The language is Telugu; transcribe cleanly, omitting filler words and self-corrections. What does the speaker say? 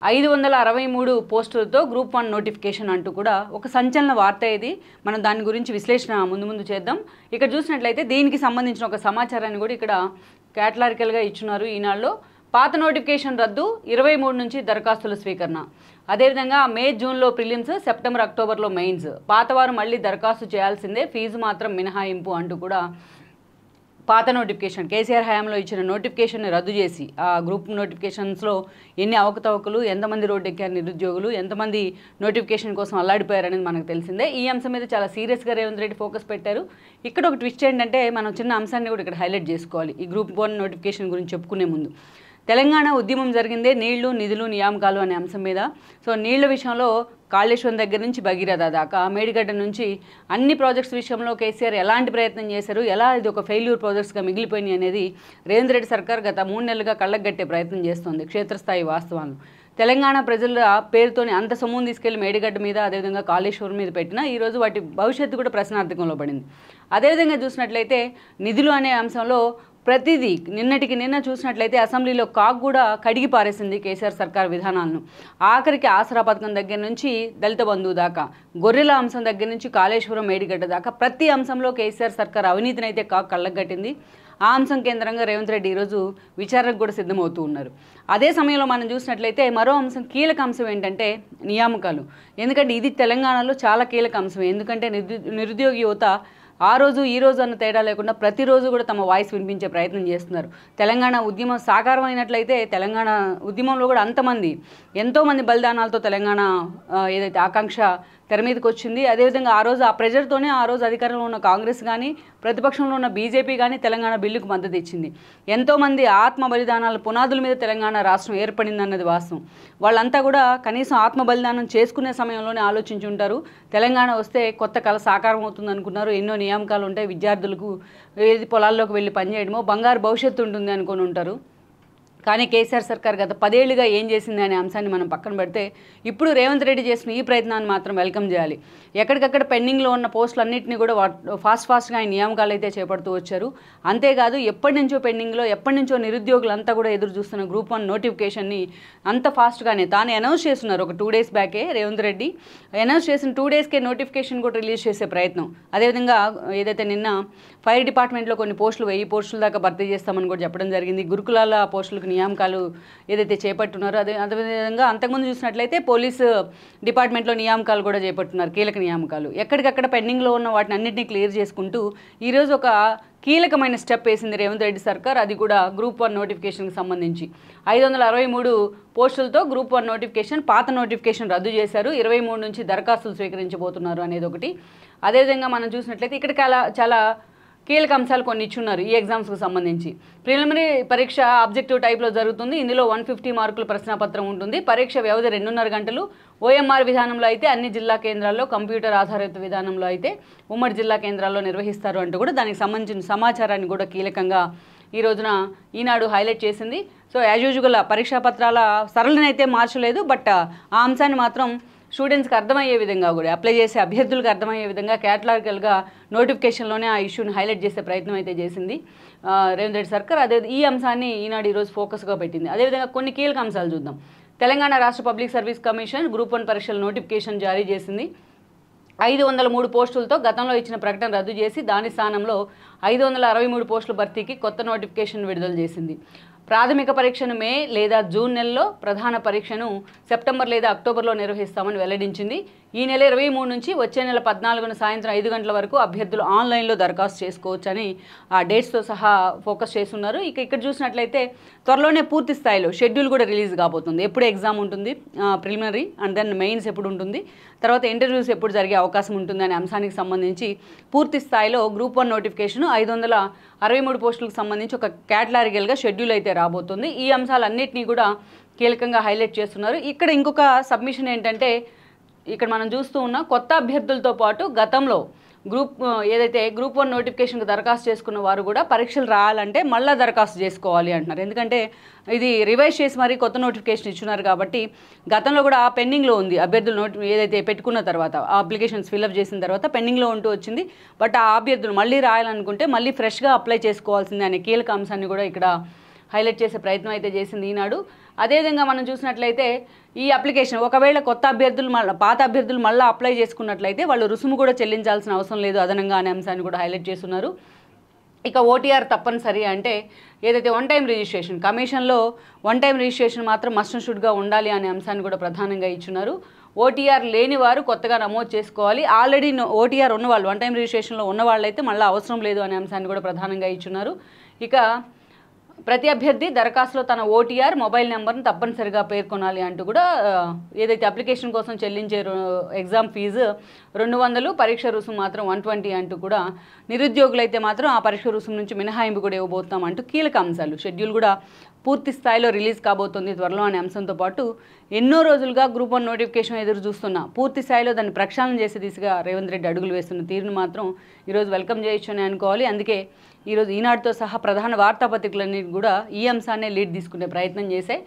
563 పోస్టులతో గ్రూప్ 1 నోటిఫికేషన్ అంటూ కూడా ఒక సంచలన వార్త ఇది. మనం దాని గురించి విశ్లేషణ ముందు చేద్దాం. ఇక్కడ చూసినట్లయితే దీనికి సంబంధించిన ఒక సమాచారాన్ని కూడా ఇక్కడ కేటలారికల్గా ఇచ్చున్నారు ఈనాడులో. పాత నోటిఫికేషన్ రద్దు, 23 నుంచి దరఖాస్తుల స్వీకరణ. అదేవిధంగా మే జూన్లో ప్రిలిమ్స్, సెప్టెంబర్ అక్టోబర్లో మెయిన్స్. పాతవారు మళ్ళీ దరఖాస్తు చేయాల్సిందే, ఫీజు మాత్రం మినహాయింపు అంటూ కూడా పాత నోటిఫికేషన్ కేసీఆర్ హయాంలో ఇచ్చిన నోటిఫికేషన్ని రద్దు చేసి ఆ గ్రూప్ నోటిఫికేషన్స్లో ఎన్ని అవకతవకలు, ఎంతమంది రోడ్డు ఎక్కారు నిరుద్యోగులు, ఎంతమంది నోటిఫికేషన్ కోసం అల్లాడిపోయారనేది మనకు తెలిసిందే. ఈ అంశం మీద చాలా సీరియస్గా రేవంత్ రెడ్డి ఫోకస్ పెట్టారు. ఇక్కడ ఒక ట్విస్ట్ ఏంటంటే మనం చిన్న అంశాన్ని కూడా ఇక్కడ హైలైట్ చేసుకోవాలి ఈ గ్రూప్ 1 నోటిఫికేషన్ గురించి చెప్పుకునే ముందు. తెలంగాణ ఉద్యమం జరిగిందే నీళ్లు, నిధులు, నియామకాలు అనే అంశం మీద. సో నీళ్ల విషయంలో కాళేశ్వరం దగ్గర నుంచి భగీరథ దాకా, మేడిగడ్డ నుంచి అన్ని ప్రాజెక్ట్స్ విషయంలో కేసీఆర్ ఎలాంటి ప్రయత్నం చేశారు, ఎలా ఇది ఒక ఫెయిల్యూర్ ప్రాజెక్ట్స్గా మిగిలిపోయినాయి అనేది రేవంత్ రెడ్డి సర్కార్ గత 3 నెలలుగా కళ్ళగట్టే ప్రయత్నం చేస్తోంది క్షేత్రస్థాయి వాస్తవాలను. తెలంగాణ ప్రజల పేరుతోని అంత సొమ్మును తీసుకెళ్లి మేడిగడ్డ మీద, అదేవిధంగా కాళేశ్వరం మీద పెట్టినా ఈరోజు వాటి భవిష్యత్తు కూడా ప్రశ్నార్థకంలో పడింది. అదేవిధంగా చూసినట్లయితే నిధులు అనే అంశంలో ప్రతిదీ నిన్నటికి నిన్న చూసినట్లయితే అసెంబ్లీలో కాక్ కూడా కడిగి పారేసింది కేసీఆర్ సర్కార్ విధానాలను. ఆఖరికి ఆసరా పథకం దగ్గర నుంచి దళిత బంధువు దాకా, గొర్రెల అంశం దగ్గర నుంచి కాళేశ్వరం మేడిగడ్డ దాకా ప్రతి అంశంలో కేసీఆర్ సర్కార్ అవినీతిని అయితే కాక్ కళ్ళగట్టింది. ఆ అంశం కేంద్రంగా రేవంత్ రెడ్డి ఈరోజు విచారణకు కూడా సిద్ధమవుతూ ఉన్నారు. అదే సమయంలో మనం చూసినట్లయితే మరో అంశం, కీలక అంశం ఏంటంటే నియామకాలు. ఎందుకంటే ఇది తెలంగాణలో చాలా కీలక అంశం. ఎందుకంటే నిరుద్యోగ యువత ఆ రోజు ఈ రోజు అన్న తేడా లేకుండా ప్రతిరోజు కూడా తమ వాయిస్ వినిపించే ప్రయత్నం చేస్తున్నారు. తెలంగాణ ఉద్యమం సాకారం అయినట్లయితే తెలంగాణ ఉద్యమంలో కూడా ఎంతోమంది బలిదానాలతో తెలంగాణ ఏదైతే ఆకాంక్ష తెర మీదకి వచ్చింది. అదేవిధంగా ఆ రోజు ఆ ప్రెజర్తోనే ఆ రోజు అధికారంలో ఉన్న కాంగ్రెస్ కానీ ప్రతిపక్షంలో ఉన్న బీజేపీ కానీ తెలంగాణ బిల్లుకు మద్దతు ఇచ్చింది. ఎంతోమంది ఆత్మ బలిదానాల పునాదుల మీద తెలంగాణ రాష్ట్రం ఏర్పడిందన్నది వాస్తవం. వాళ్ళంతా కూడా కనీసం ఆత్మ బలిదానం చేసుకునే సమయంలోనే ఆలోచించి ఉంటారు. తెలంగాణ వస్తే కొత్త కళ సాకారం అవుతుంది అనుకున్నారు. ఎన్నో నియామకాలు ఉంటాయి, విద్యార్థులకు ఏది పొలాల్లోకి వెళ్ళి పనిచేయడమో, బంగారు భవిష్యత్తు ఉంటుంది అనుకొని ఉంటారు. కానీ కేసీఆర్ సర్కార్ గత 10 ఏళ్లుగా ఏం చేసింది అనే అంశాన్ని మనం పక్కన పెడితే ఇప్పుడు రేవంత్ రెడ్డి చేసిన ఈ ప్రయత్నాన్ని మాత్రం వెల్కమ్ చేయాలి. ఎక్కడికక్కడ పెండింగ్లో ఉన్న పోస్టులన్నింటినీ కూడా ఫాస్ట్గా ఆయన నియామకాలు అయితే చేపడుతూ వచ్చారు. అంతేకాదు ఎప్పటి నుంచో నిరుద్యోగులంతా కూడా ఎదురు చూస్తున్న గ్రూప్ 1 నోటిఫికేషన్ని అంత ఫాస్ట్గానే తాను అనౌన్స్ చేస్తున్నారు. ఒక 2 డేస్ బ్యాకే రేవంత్ రెడ్డి అనౌన్స్ చేసిన 2 డేస్కే నోటిఫికేషన్ కూడా రిలీజ్ చేసే ప్రయత్నం. అదేవిధంగా ఏదైతే నిన్న ఫైర్ డిపార్ట్మెంట్లో కొన్ని పోస్టులు 1000 పోస్టుల దాకా భర్తీ చేస్తామని కూడా చెప్పడం జరిగింది. గురుకులాల పోస్టులకు నియామకాలు ఏదైతే చేపట్టున్నారో అదేవిధంగా అంతకుముందు చూసినట్లయితే పోలీసు డిపార్ట్మెంట్లో నియామకాలు కూడా చేపట్టున్నారు, కీలక నియామకాలు. ఎక్కడికక్కడ పెండింగ్లో ఉన్న వాటిని అన్నింటినీ క్లియర్ చేసుకుంటూ ఈరోజు ఒక కీలకమైన స్టెప్ వేసింది రేవంత్ రెడ్డి సర్కార్. అది కూడా గ్రూప్ 1 నోటిఫికేషన్కి సంబంధించి 563 పోస్టులతో గ్రూప్ 1 నోటిఫికేషన్, పాత నోటిఫికేషన్ రద్దు చేశారు. 23 నుంచి దరఖాస్తులు స్వీకరించబోతున్నారు అనేది ఒకటి. అదేవిధంగా మనం చూసినట్లయితే ఇక్కడ చాలా కీలక అంశాలు కొన్ని ఇచ్చున్నారు ఈ ఎగ్జామ్స్కి సంబంధించి. ప్రిలిమినరీ పరీక్ష ఆబ్జెక్టివ్ టైప్లో జరుగుతుంది. ఇందులో 150 మార్కుల ప్రశ్నాపత్రం ఉంటుంది. పరీక్ష వ్యవధి 2.5 గంటలు. ఓఎంఆర్ విధానంలో అయితే అన్ని జిల్లా కేంద్రాల్లో, కంప్యూటర్ ఆధారిత విధానంలో అయితే ఉమ్మడి జిల్లా కేంద్రాల్లో నిర్వహిస్తారు అంటూ కూడా దానికి సంబంధించిన సమాచారాన్ని కూడా కీలకంగా ఈ రోజున ఈనాడు హైలైట్ చేసింది. సో యాజ్ యూజువల్ పరీక్షా పత్రాల సరళిని అయితే మార్చలేదు, బట్ ఆ అంశాన్ని మాత్రం స్టూడెంట్స్కి అర్థమయ్యే విధంగా కూడా, అప్లై చేసే అభ్యర్థులకు అర్థమయ్యే విధంగా కేటలారికల్గా నోటిఫికేషన్లోనే ఆ ఇష్యూని హైలైట్ చేసే ప్రయత్నం అయితే చేసింది రేవంత్ రెడ్డి సర్కార్. అదే ఈ అంశాన్ని ఈనాడు ఈరోజు ఫోకస్గా పెట్టింది. అదేవిధంగా కొన్ని కీలక అంశాలు చూద్దాం. తెలంగాణ రాష్ట్ర పబ్లిక్ సర్వీస్ కమిషన్ గ్రూప్ 1 పరీక్షల నోటిఫికేషన్ జారీ చేసింది. 503 పోస్టులతో గతంలో ఇచ్చిన ప్రకటన రద్దు చేసి దాని స్థానంలో 563 పోస్టుల భర్తీకి కొత్త నోటిఫికేషన్ విడుదల చేసింది. ప్రాథమిక పరీక్షను మే లేదా జూన్ నెలలో, ప్రధాన పరీక్షను సెప్టెంబర్ లేదా అక్టోబర్లో నిర్వహిస్తామని వెల్లడించింది. ఈ నెల 23 నుంచి వచ్చే నెల 14న సాయంత్రం 5 గంటల వరకు అభ్యర్థులు ఆన్లైన్లో దరఖాస్తు చేసుకోవచ్చని ఆ డేట్స్తో సహా ఫోకస్ చేస్తున్నారు. ఇక్కడ చూసినట్లయితే త్వరలోనే పూర్తి స్థాయిలో షెడ్యూల్ కూడా రిలీజ్ కాబోతుంది. ఎప్పుడు ఎగ్జామ్ ఉంటుంది, ప్రిలిమినరీ అండ్ దెన్ మెయిన్స్ ఎప్పుడు ఉంటుంది, తర్వాత ఇంటర్వ్యూస్ ఎప్పుడు జరిగే అవకాశం ఉంటుంది అనే అంశానికి సంబంధించి పూర్తి స్థాయిలో గ్రూప్ 1 నోటిఫికేషన్ 563 పోస్టులకు సంబంధించి ఒక కేటలారికల్గా షెడ్యూల్ అయితే రాబోతుంది. ఈ అంశాలన్నింటినీ కూడా కీలకంగా హైలైట్ చేస్తున్నారు. ఇక్కడ ఇంకొక సబ్మిషన్ ఏంటంటే, ఇక్కడ మనం చూస్తూ ఉన్న కొత్త అభ్యర్థులతో పాటు గతంలో ఏదైతే గ్రూప్ 1 నోటిఫికేషన్కి దరఖాస్తు చేసుకున్న వారు కూడా పరీక్షలు రాయాలంటే మళ్ళీ దరఖాస్తు చేసుకోవాలి అంటున్నారు. ఎందుకంటే ఇది రివైజ్ చేసి మరీ కొత్త నోటిఫికేషన్ ఇచ్చున్నారు కాబట్టి గతంలో కూడా పెండింగ్లో ఉంది. అభ్యర్థులు ఏదైతే పెట్టుకున్న తర్వాత ఆ అప్లికేషన్స్ ఫిల్అప్ చేసిన తర్వాత పెండింగ్లో ఉంటూ వచ్చింది. బట్ ఆ అభ్యర్థులు మళ్ళీ రాయాలనుకుంటే మళ్ళీ ఫ్రెష్గా అప్లై చేసుకోవాల్సిందే అనే కీలక అంశాన్ని కూడా ఇక్కడ హైలైట్ చేసే ప్రయత్నం అయితే చేసింది ఈనాడు. అదేవిధంగా మనం చూసినట్లయితే ఈ అప్లికేషన్ ఒకవేళ కొత్త అభ్యర్థులు పాత అభ్యర్థులు మళ్ళీ అప్లై చేసుకున్నట్లయితే వాళ్ళు రుసుము కూడా చెల్లించాల్సిన అవసరం లేదు అదనంగా అనే అంశాన్ని కూడా హైలైట్ చేస్తున్నారు. ఇక ఓటీఆర్ తప్పనిసరి అంటే ఏదైతే వన్ టైం రిజిస్ట్రేషన్ కమిషన్లో వన్ టైం రిజిస్ట్రేషన్ మాత్రం మస్ట్ అండ్ షుడ్గా ఉండాలి అనే అంశాన్ని కూడా ప్రధానంగా ఇచ్చున్నారు. ఓటీఆర్ లేని వారు కొత్తగా నమోదు చేసుకోవాలి. ఆల్రెడీ ఓటీఆర్ ఉన్నవాళ్ళు వన్ టైం రిజిస్ట్రేషన్లో ఉన్న వాళ్ళైతే మళ్ళీ అవసరం లేదు అనే అంశాన్ని కూడా ప్రధానంగా ఇచ్చున్నారు. ఇక ప్రతి అభ్యర్థి దరఖాస్తులో తన ఓటీఆర్ మొబైల్ నెంబర్ను తప్పనిసరిగా పేర్కొనాలి అంటూ కూడా ఏదైతే అప్లికేషన్ కోసం చెల్లించే ఎగ్జామ్ ఫీజు 200, పరీక్ష రుసుము మాత్రం 120 అంటూ కూడా నిరుద్యోగులైతే మాత్రం ఆ పరీక్ష రుసుము నుంచి మినహాయింపు కూడా ఇవ్వబోతాం అంటూ కీలక అంశాలు. షెడ్యూల్ కూడా పూర్తి స్థాయిలో రిలీజ్ కాబోతుంది త్వరలో అనే అంశంతో పాటు ఎన్నో రోజులుగా గ్రూప్ 1 నోటిఫికేషన్ ఎదురు చూస్తున్నా పూర్తి స్థాయిలో దాన్ని ప్రక్షాళన చేసే దిశగా రేవంత్ రెడ్డి అడుగులు వేస్తున్న తీరును మాత్రం ఈరోజు వెల్కమ్ చేయొచ్చు అని అనుకోవాలి. అందుకే ఈరోజు ఈనాడుతో సహా ప్రధాన వార్తాపత్రికలన్నీ కూడా ఈ అంశాన్నే లీడ్ తీసుకునే ప్రయత్నం చేశాయి.